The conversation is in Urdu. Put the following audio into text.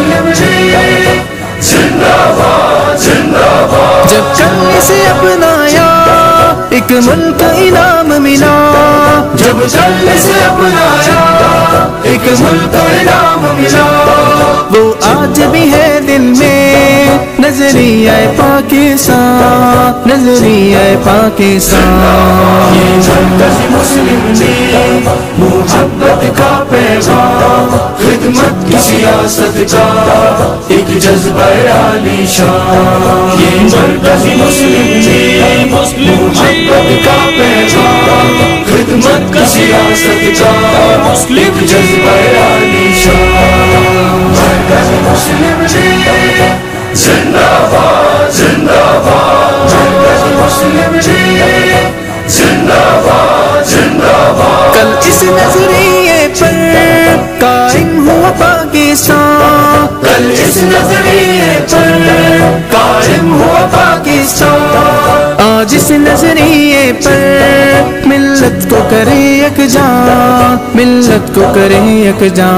مسلم لیگ زندہ باد زندہ باد. جب کرنے سے اپنایا ایک ملک انعام ملا. جب کرنے سے اپنایا ایک ملک انعام ملا. وہ آج بھی ہے دل میں نظریہ پاکستان نظریہ پاکستان. یہ مرکزی مسلم لیگ محبت کا پیغام خدمت کی سیاست کا ایک جذبہ عالی شان. یہ مرکزی مسلم لیگ محبت کا پیغام خدمت کی سیاست کا ایک جذبہ عالی شان. مرکزی مسلم لیگ زندہ باد زندہ باد. مرکزی مسلم لیگ زندہ باد زندہ باد. کل اس نظریے پر قائم ہوا پاکستان. کل اس نظریے پر قائم ہوا پاکستان. آج اس نظریے پر ملت کو کرے یکجا ملت کو کرے یکجا.